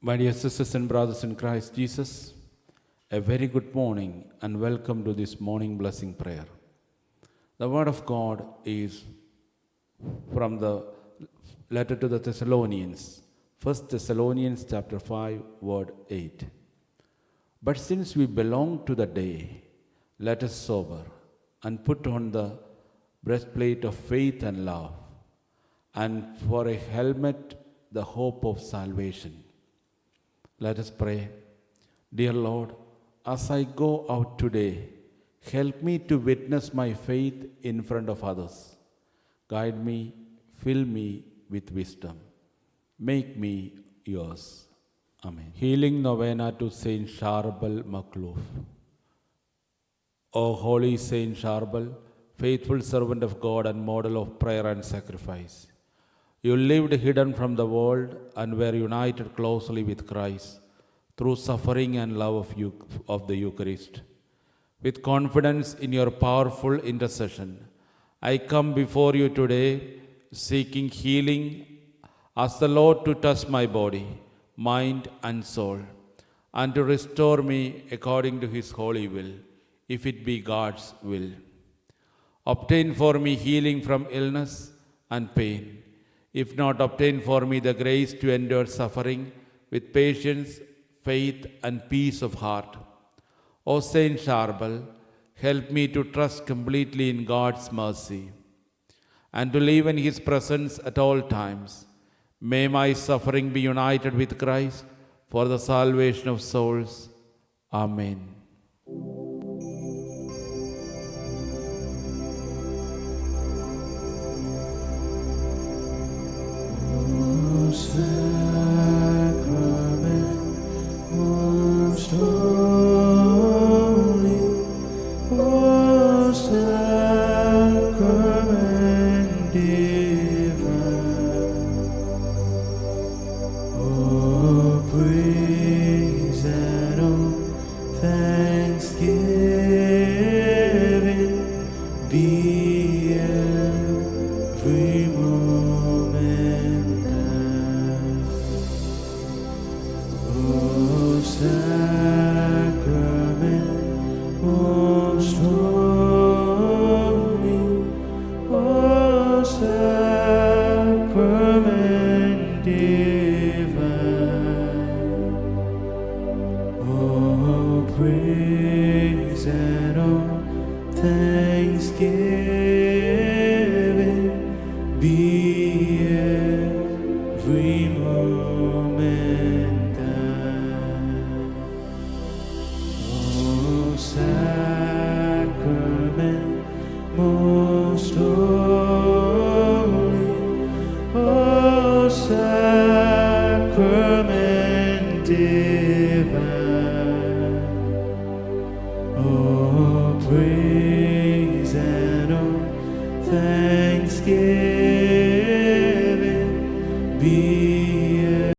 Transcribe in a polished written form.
My dear sisters and brothers in Christ Jesus, a very good morning and welcome to this morning blessing prayer. The Word of God is from the letter to the Thessalonians, 1 Thessalonians chapter 5, word 8. But since we belong to the day, let us sober and put on the breastplate of faith and love, and for a helmet, the hope of salvation. Let us pray. Dear Lord, as I go out today, help me to witness my faith in front of others. Guide me, fill me with wisdom. Make me yours. Amen. Healing Novena to Saint Charbel Makloof. O holy Saint Charbel, faithful servant of God and model of prayer and sacrifice, you lived hidden from the world and were united closely with Christ through suffering and love of the Eucharist. With confidence in your powerful intercession, I come before you today seeking healing. Ask the Lord to touch my body, mind and soul, and to restore me according to His holy will, if it be God's will. Obtain for me healing from illness and pain. If not, obtain for me the grace to endure suffering with patience, faith, and peace of heart. O Saint Charbel, help me to trust completely in God's mercy and to live in His presence at all times. May my suffering be united with Christ for the salvation of souls. Amen. Praise and all thanksgiving be every moment thine. O sacrament most holy, O sacrament divine. Oh, praise and all thanksgiving